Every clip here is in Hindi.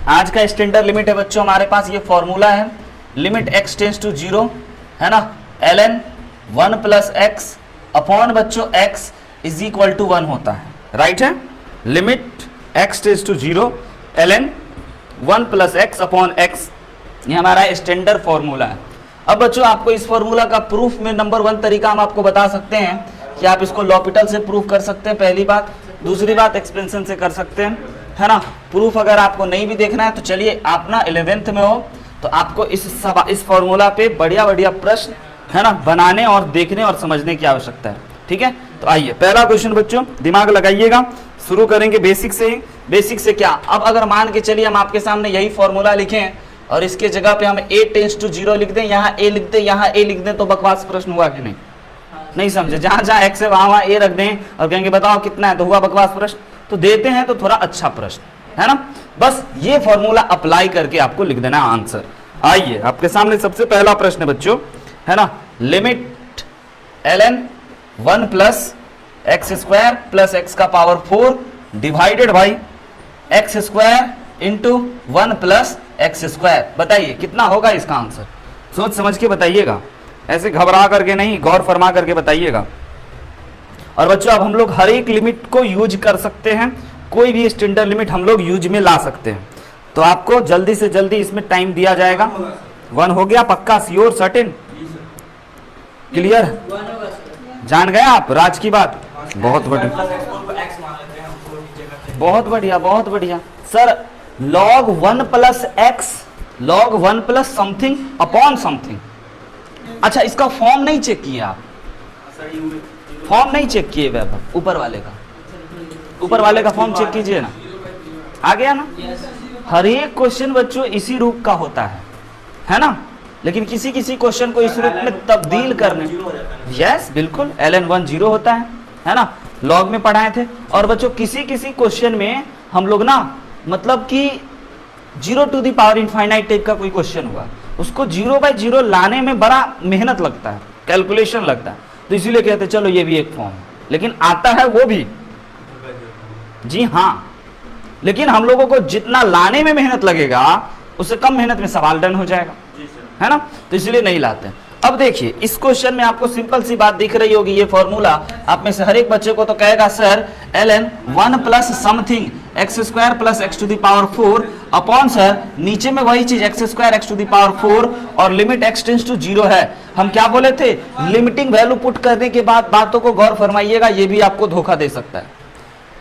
आज का स्टैंडर्ड लिमिट है बच्चों हमारे पास ये फॉर्मूला है, लिमिट x टेंस टू 0 है ना, ln 1 प्लस एक्स अपॉन बच्चों x इज इक्वल टू 1 होता है, राइट है। Limit x tends to 0 ln 1 plus X upon x, ये हमारा स्टैंडर्ड फॉर्मूला है। अब बच्चों आपको इस फॉर्मूला का प्रूफ में नंबर 1 तरीका हम आपको बता सकते हैं कि आप इसको लॉपिटल से प्रूफ कर सकते हैं, पहली बात। दूसरी बात एक्सपेंशन से कर सकते हैं, है ना। प्रूफ अगर आपको नहीं भी देखना है तो चलिए, आप ना 11th में हो तो आपको इस फॉर्मूला पे बढ़िया बढ़िया प्रश्न, है ना, बनाने और देखने और समझने की आवश्यकता है, ठीक है। तो आइए पहला क्वेश्चन बच्चों, दिमाग लगाइएगा, शुरू करेंगे बेसिक से ही। बेसिक से क्या, अब अगर मान के चलिए हम आपके सामने यही फॉर्मूला लिखें और इसके जगह पे हम a टेंस टू 0 लिख दें, यहाँ a लिख दें, यहाँ a लिख दें, तो बकवास प्रश्न हुआ कि नहीं? नहीं समझे? जहां जहां x है वहां a रख दें और कहेंगे बताओ कितना है, तो हुआ बकवास प्रश्न। तो देते हैं तो थोड़ा अच्छा प्रश्न, है ना। बस ये फॉर्मूला अप्लाई करके आपको लिख देना आंसर। आइए आपके सामने सबसे पहला प्रश्न है बच्चों, है ना, limit ln 1 plus x square plus x का power 4 divided by x square into 1 plus x square. बताइए कितना होगा इसका आंसर, सोच समझ के बताइएगा, ऐसे घबरा करके नहीं, गौर फरमा करके बताइएगा। और बच्चों अब हम लोग हर एक लिमिट को यूज कर सकते हैं, कोई भी स्टैंडर्ड लिमिट हम लोग यूज में ला सकते हैं। तो आपको जल्दी से जल्दी इसमें टाइम दिया जाएगा। 1 हो गया पक्का, श्योर, सर्टेन, क्लियर, जान गए आप राज की बात। बहुत बढ़िया, बहुत बढ़िया, बहुत बढ़िया sir. log 1 plus x, log 1 plus something upon something. अच्छा इसका फॉर्म नहीं चेक किए आप, फॉर्म नहीं चेक किए वैभव, ऊपर वाले का, ऊपर वाले का फॉर्म चेक कीजिए ना, आ गया ना। हर एक क्वेश्चन बच्चों इसी रूप का होता है ना, लेकिन किसी किसी क्वेश्चन को इस रूप में तब्दील करने, यस बिल्कुल, ln 1 0 होता है ना, लॉग में पढ़ाए थे। और बच्चों किसी किसी क्वेश्चन में हम लोग ना, मतलब कि 0 to the power infinite type का कोई क्वेश्चन हुआ, उसको 0 बाय 0 लाने में बड़ा मेहनत लगता है, कैलकुलेशन लगता है, तो इसीलिए कहते हैं चलो ये भी एक फॉर्म है, लेकिन आता है वो भी, जी हाँ। लेकिन हम लोगों को जितना लाने में मेहनत लगेगा उससे कम मेहनत में सवाल डन हो जाएगा, है ना, तो इसलिए नहीं लाते हैं। अब देखिए इस क्वेश्चन में आपको सिंपल सी बात दिख रही होगी, ये फॉर्मूला आप में से हर एक बच्चे को तो कहेगा sir ln 1 plus something X square plus X to the power 4 upon sir नीचे में वही चीज X square X to the power 4 और लिमिट x टेंस टू 0 है। हम क्या बोले थे, लिमिटिंग वैल्यू पुट करने के बाद, बातों को गौर फरमाइएगा, ये भी आपको धोखा दे सकता है।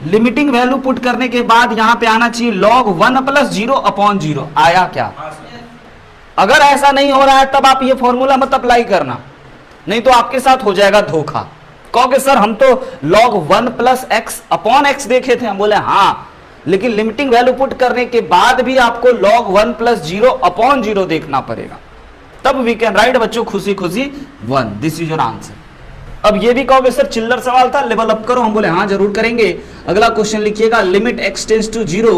लिमिटिंग वैल्यू पुट करने के बाद यहाँ पे आना चाहिए log 1 प्लस 0 अपॉन 0, आया क्या? अगर ऐसा नहीं हो रहा है तब आप ये फॉर्मूला मत अप्लाई करना, नहीं तो आपके साथ हो जाएगा धोखा। कहोगे सर हम तो log 1 plus X upon x देखे थे, हम बोले हाँ, लेकिन लिमिटिंग वैल्यू पुट करने के बाद भी आपको log 1 प्लस 0 अपॉन 0 देखना पड़ेगा, तब वी कैन राइट बच्चों खुशी खुशी 1, दिस इज योर आंसर। अब ये भी कहोगे सर चिल्लर सवाल था, लेवल अप करो, हम बोले हाँ जरूर करेंगे। अगला क्वेश्चन लिखिएगा, limit x tends to 0,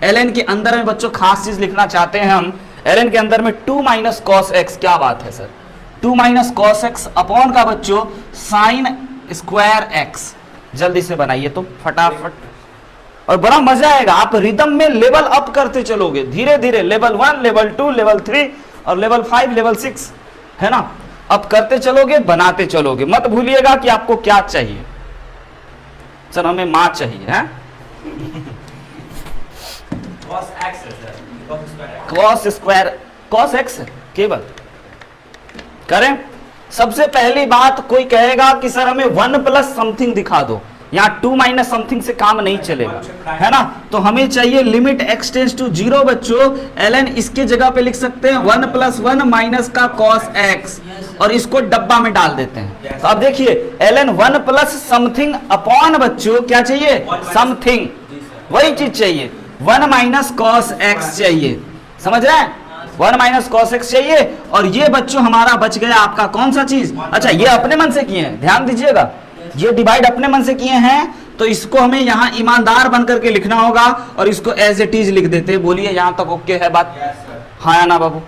ln के अंदर में बच्चों खास चीज लिखना चाहते हैं हम, ln के अंदर में 2 माइनस कॉस एक्स, क्या बात है sir, 2 minus cos x upon का बच्चों साइन स्क्वायर एक्स। जल्दी से बनाइए तो फटाफट, और बड़ा मजा आएगा, आप रिदम में लेवल अप करते चलोगे धीरे धीरे, लेवल 1, लेवल 2, लेवल 3 और लेवल 5, लेवल 6, है ना, अब करते चलोगे, बनाते चलोगे। मत भूलिएगा कि आपको क्या चाहिए, सर हमें माँ चाहिए, है कॉस स्क्वायर, कॉस एक्स केवल करें। सबसे पहली बात, कोई कहेगा कि सर हमें 1 प्लस समथिंग दिखा दो, यहाँ 2 माइनस समथिंग से काम नहीं चलेगा, है ना, तो हमें चाहिए लिमिट x टेंस टू 0 बच्चों, ln इसके जगह पे लिख सकते हैं 1 प्लस 1 माइनस का cos x, और इसको डब्बा में डाल देते हैं। तो अब देखिए ln 1 प्लस समथिंग अपॉन बच्चों क्या चाहिए, समथिंग, वही चीज चाहिए, 1 माइनस cos x चाहिए, समझ रहे हैं, 1 माइनस cos x चाहिए। और ये बच्चों हमारा बच गया आपका कौन सा चीज, अच्छा ये अपने मन से किए हैं, ध्यान दीजिएगा, ये डिवाइड अपने मन से किए हैं, तो इसको हमें यहाँ ईमानदार बन करके लिखना होगा और इसको एज इट इज लिख देते हैं। बोलिए यहाँ तक ओके है बात, हाँ या ना बाबू,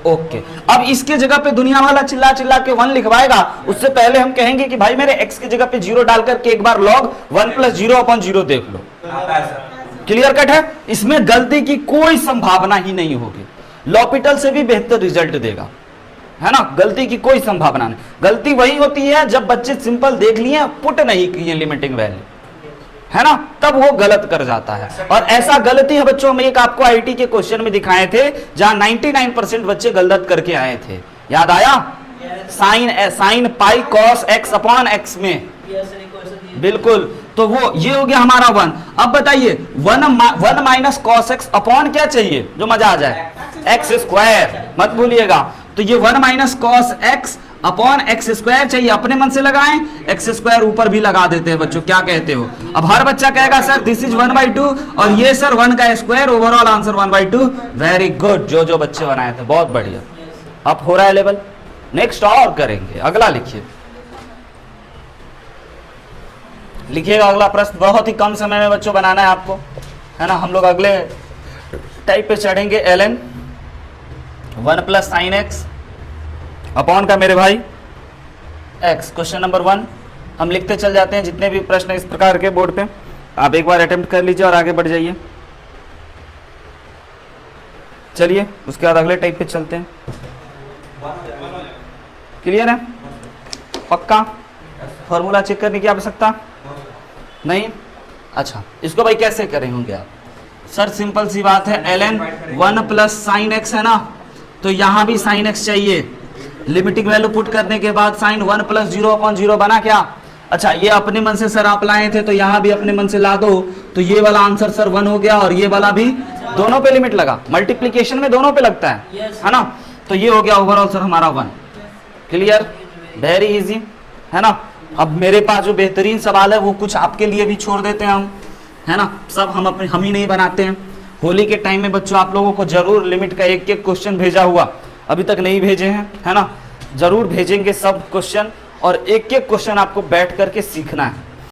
ओके। अब इसके जगह पे दुनिया वाला चिल्ला चिल्ला के 1 लिखवाएगा, उससे पहले हम कहेंगे कि भाई मेरे x की जगह पे 0 डाल करके एक बार log 1 प्लस 0 अपॉन 0 देख लो, क्लियर कट है, इसमें गलती की कोई संभावना ही नहीं होगी, लॉपिटल से भी बेहतर रिजल्ट देगा, है ना, गलती की कोई संभावना नहीं। गलती वही होती है जब बच्चे सिंपल देख लिए पुट नहीं किए लिमिटिंग वैल्यू, है ना, तब वो गलत कर जाता है। और ऐसा गलती है बच्चों, हम एक आपको आईटी के क्वेश्चन में दिखाए थे जहां 99% बच्चे गलत करके आए थे, याद आया, sine pi cos x upon x में, बिल्कुल, तो वो ये हो गया हमारा 1। अब बताइए 1 माइनस कॉस एक्स अपॉन क्या चाहिए जो मजा आ जाए, एक्स स्क्वायर, मत भूलिएगा। तो ये 1 minus cos x upon x square चाहिए, अपने मन से लगाएं, एक्स स्क्वायर ऊपर भी लगा देते हैं बच्चों, क्या कहते हो। अब हर बच्चा कहेगा सर दिस इज 1/2 और ये सर 1 का square, overall answer 1/2। Very good, जो बच्चे बनाए थे बहुत बढ़िया, अब हो रहा है लेवल। नेक्स्ट और करेंगे, अगला लिखिए, लिखिएगा अगला प्रश्न, बहुत ही कम समय में बच्चों बनाना है आपको, है ना। हम लोग अगले टाइप पे चढ़ेंगे, ln 1 plus sine x upon का मेरे भाई x। क्वेश्चन नंबर 1 हम लिखते चल जाते हैं, जितने भी प्रश्न इस प्रकार के बोर्ड पे आप एक बार अटेम्प्ट कर लीजिए और आगे बढ़ जाइए। चलिए उसके बाद अगले टाइप पे चलते हैं, क्लियर है, पक्का, फॉर्मूला चेक करने की आवश्यकता नहीं। अच्छा इसको भाई कैसे करें होंगे आप, सर सिंपल सी बात है, ln 1 प्लस साइन एक्स है ना, तो यहां भी साइन एक्स चाहिए, लिमिटिंग वैल्यू पुट करने के बाद साइन 1 प्लस 0/0 बना क्या। अच्छा ये अपने मन से सर आप लाए थे, तो यहाँ भी अपने मन से ला दो, तो ये वाला आंसर सर 1 हो गया और ये वाला भी, दोनों पे लिमिट लगा, मल्टीप्लीकेशन में दोनों पे लगता है ना, तो ये हो गया ओवरऑल सर हमारा 1। क्लियर, वेरी इजी, है ना। अब मेरे पास जो बेहतरीन सवाल है वो कुछ आपके लिए भी छोड़ देते हैं हम, है ना, सब हम ही नहीं बनाते हैं। होली के टाइम में बच्चों आप लोगों को जरूर लिमिट का एक क्वेश्चन भेजा हुआ, अभी तक नहीं भेजे हैं, है ना, जरूर भेजेंगे सब क्वेश्चन, और एक क्वेश्चन आपको बैठ करके सीखना है।